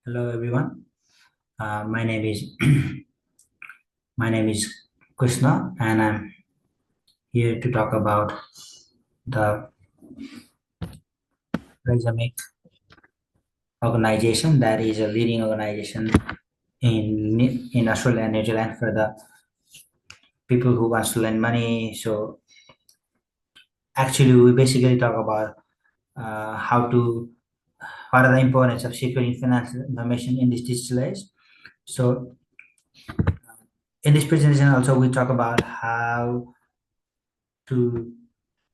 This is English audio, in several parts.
Hello everyone. My name is my name is Krishna, and I'm here to talk about the Rhizamic organization, that is a leading organization in Australia and New Zealand for the people who wants to lend money. So actually, we basically talk about how to what are the importance of securing financial information in this digital age. So in this presentation, also we talk about how to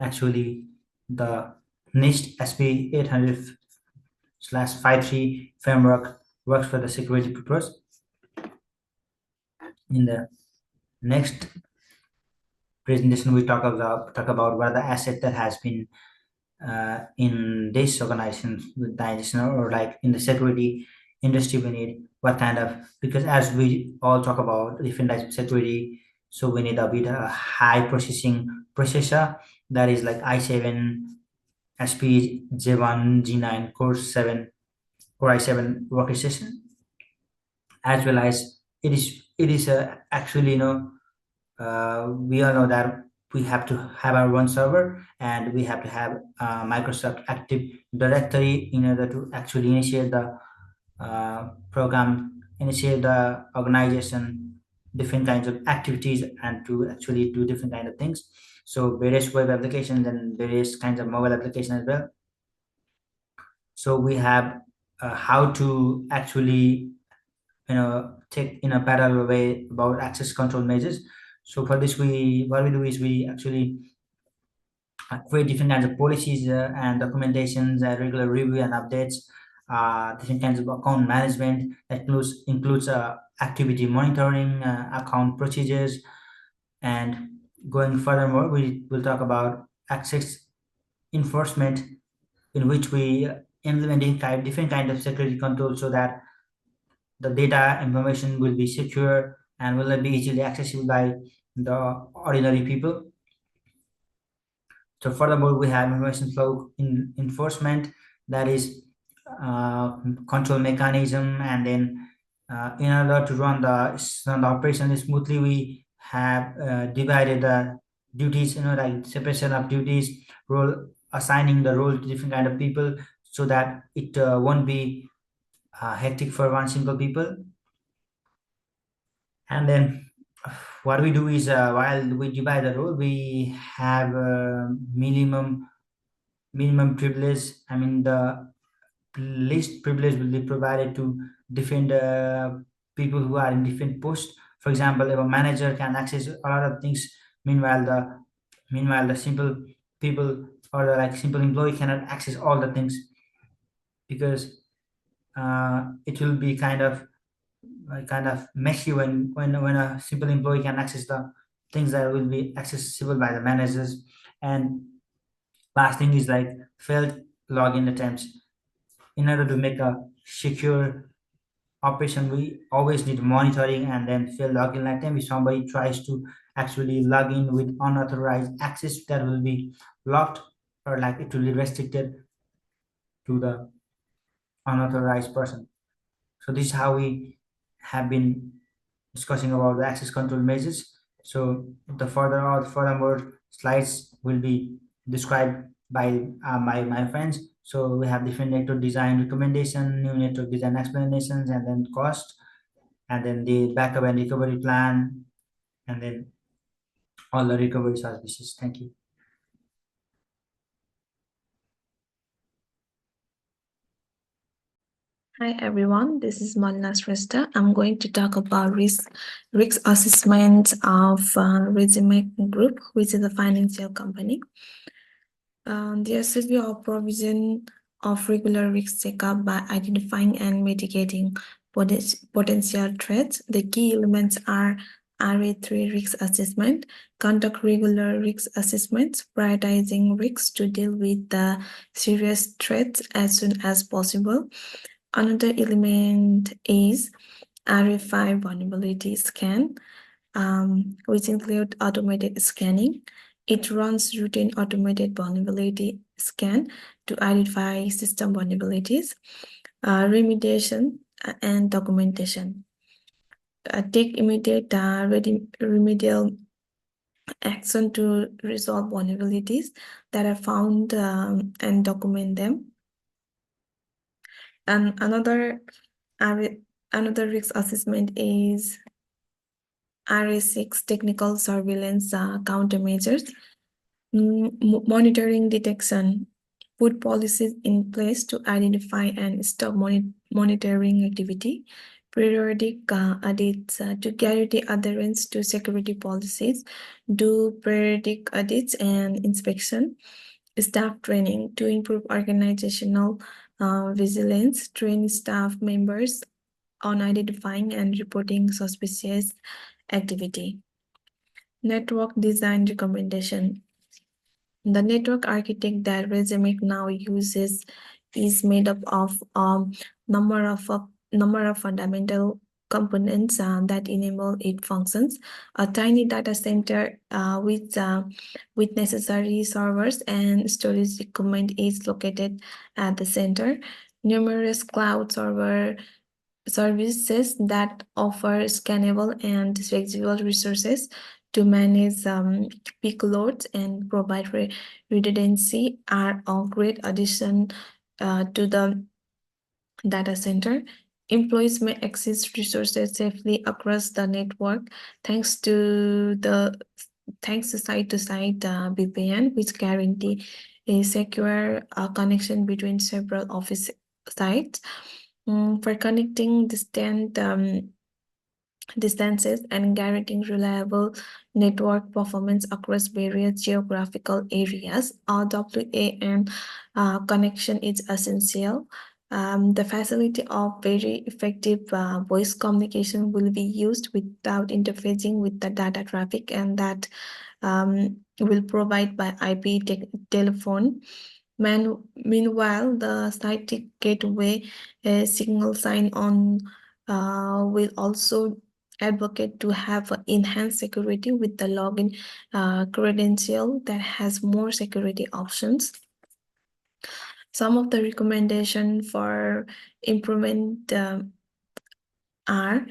actually the NIST SP 800/53 framework works for the security purpose. In the next presentation, we talk about what are the assets that has been in this organization with the or like in the security industry. We need what kind of, because as we all talk about different types of security, so we need a bit high processor that is like i7 SP J1 G9 Core i7 workstation, as well as it is actually we all know that we have to have our own server, and we have to have Microsoft Active Directory in order to actually initiate the program, initiate the organization, different kinds of activities, and to actually do different kind of things. So various web applications and various kinds of mobile applications as well. So we have how to actually take in a parallel way about access control measures. So for this, what we do is we actually create different kinds of policies and documentations, regular review and updates, different kinds of account management that includes activity monitoring, account procedures, and going furthermore, we will talk about access enforcement, in which we implementing different kind of security controls so that the data information will be secure and will not be easily accessible by the ordinary people. So furthermore, we have information flow enforcement, that is control mechanism, and then in order to run the operation smoothly, we have divided the duties, like separation of duties, role assigning the role to different kind of people, so that it won't be hectic for one single people. And then what we do is while we divide the role, we have minimum privilege. I mean, the least privilege will be provided to different people who are in different posts. For example, if a manager can access a lot of things, meanwhile the simple people or the like simple employee cannot access all the things, because it will be kind of messy when a simple employee can access the things that will be accessible by the managers. And last thing is like failed login attempts. In order to make a secure operation, we always need monitoring, and then failed login attempt if somebody tries to actually log in with unauthorized access, that will be locked, or like it will be restricted to the unauthorized person. So this is how we have been discussing about the access control measures. So the furthermore slides will be described by my friends. So we have different network design recommendation, new network design explanations, and then cost, and then the backup and recovery plan, and then all the recovery services. Thank you. Hi everyone, this is Malina Shrestha. I'm going to talk about risk assessment of Resume Group, which is a financial company. The assessment of provision of regular risk checkup by identifying and mitigating potential threats. The key elements are RA3 risk assessment, conduct regular risk assessments, prioritizing risks to deal with the serious threats as soon as possible. Another element is RA5 vulnerability scan, which include automated scanning. It runs routine automated vulnerability scan to identify system vulnerabilities. Remediation, and documentation. Take immediate remedial action to resolve vulnerabilities that are found and document them. And another risk assessment is RA6 technical surveillance countermeasures. Monitoring detection. Put policies in place to identify and stop monitoring activity. Periodic audits to guarantee adherence to security policies. Do periodic audits and inspection. Staff training to improve organizational vigilance. Train staff members on identifying and reporting suspicious activity. Network design recommendation. The network architect that Resume now uses is made up of number of fundamental components that enable its functions. A tiny data center with necessary servers and storage equipment is located at the center. Numerous cloud services that offer scalable and flexible resources to manage peak loads and provide redundancy are a great addition to the data center. Employees may access resources safely across the network thanks to site-to-site VPN, which guarantee a secure connection between several office sites. For connecting distances and guaranteeing reliable network performance across various geographical areas, WAN connection is essential. The facility of very effective voice communication will be used without interfacing with the data traffic, and that will provide by IP telephone. Meanwhile, the site gateway signal sign-on will also advocate to have enhanced security with the login credential that has more security options. Some of the recommendations for improvement are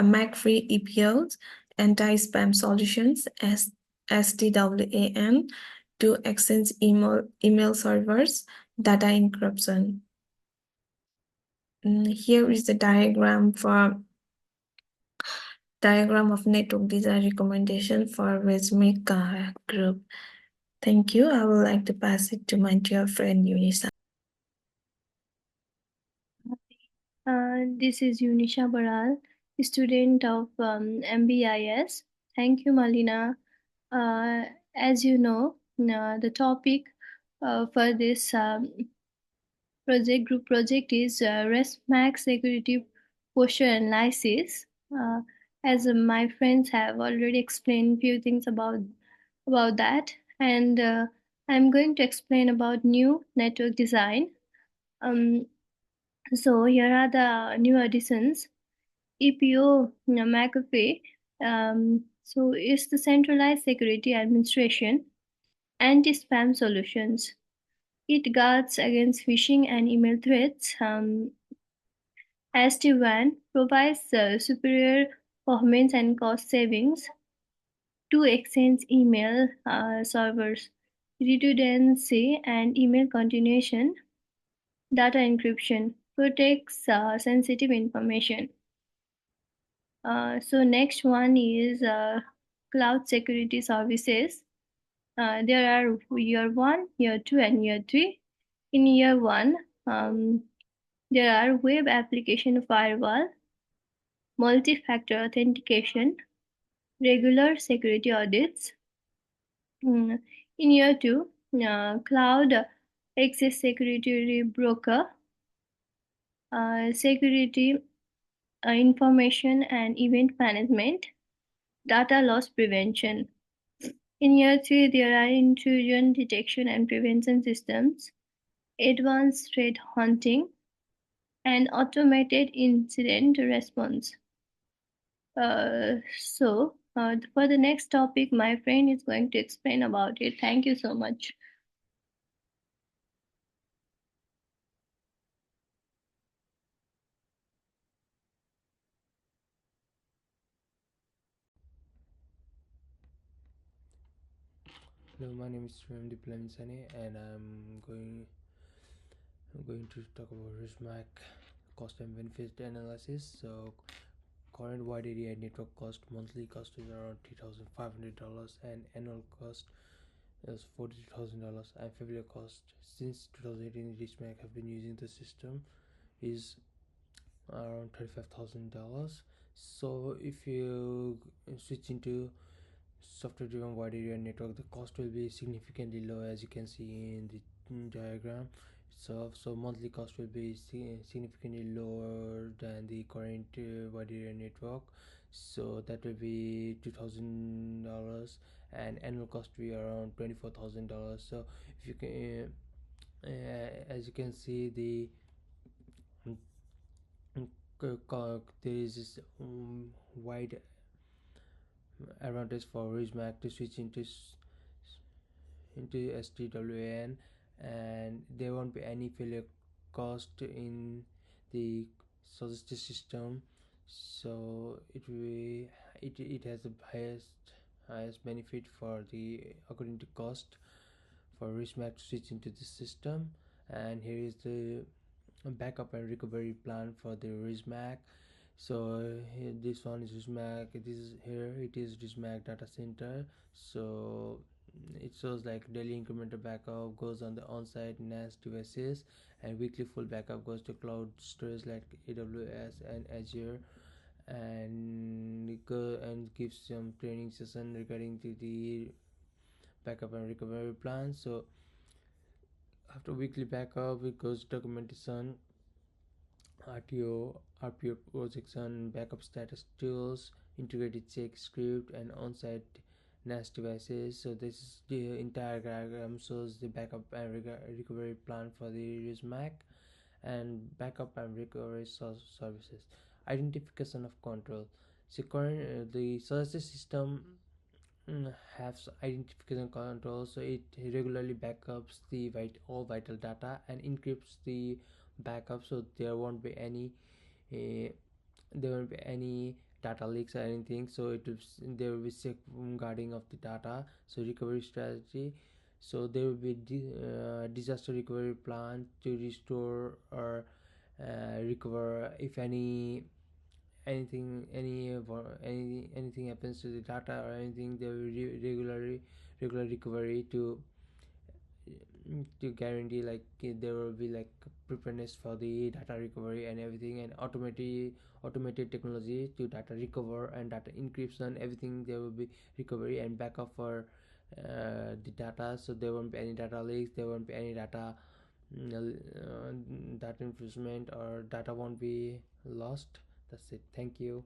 MAC-free EPOs, anti-spam solutions, SDWAN, to access email servers, data encryption. Here is the diagram of network design recommendation for Resume group. Thank you. I would like to pass it to my dear friend Unisha. This is Unisha Baral, student of MBIS. Thank you, Malina. As you know, the topic for this group project is REST-MAC security posture analysis. As my friends have already explained few things about that, and I'm going to explain about new network design. So here are the new additions. EPO McAfee. So it's the centralized security administration, anti-spam solutions. It guards against phishing and email threats. SD-WAN provides superior performance and cost savings to exchange email servers, redundancy and email continuation. Data encryption protects sensitive information. So next one is cloud security services. There are year 1, year 2, and year 3. In year 1, there are web application firewall, multi-factor authentication, regular security audits. In year 2, cloud access security broker, security information and event management, data loss prevention. In year 3, there are intrusion detection and prevention systems, advanced threat hunting, and automated incident response. For the next topic, my friend is going to explain about it. Thank you so much. Hello, my name is Sane, and I'm going to talk about RISMAC cost and benefit analysis. So, current wide area network cost, monthly cost is around $3,500, and annual cost is $42,000. And failure cost since 2018, RISMAC have been using the system is around $35,000. So, if you switch into software driven wide area network, the cost will be significantly low, as you can see in the diagram itself. So monthly cost will be significantly lower than the current wide area network, so that will be $2,000, and annual cost will be around $24,000. So if you can as you can see, the there is this wide advantage for RISMAC to switch into SDWAN, and there won't be any failure cost in the suggested system. So it has the highest benefit for the according to cost for RISMAC to switch into the system. And here is the backup and recovery plan for the RISMAC. So here, this one is RISMAC. It is RISMAC data center. So it shows like daily incremental backup goes on the on-site NAS devices, and weekly full backup goes to cloud storage like AWS and Azure, and gives some training session regarding to the backup and recovery plan. So after weekly backup, it goes documentation, RPO projection, backup status tools, integrated check script, and on-site NAS devices. So this is the entire diagram shows the backup and recovery plan for the RISMAC, and backup and recovery services. Identification of control. So current the suggested system has identification control, so it regularly backups the all vital data and encrypts the backup, so uh, there won't be any data leaks or anything. So there will be safeguarding of the data. So recovery strategy, so there will be disaster recovery plan to restore or recover if anything happens to the data or anything. There will be regular recovery to guarantee like there will be like preparedness for the data recovery and everything, and automated technology to data recover and data encryption, everything. There will be recovery and backup for the data, so there won't be any data leaks, there won't be any data infringement, or data won't be lost. That's it. Thank you.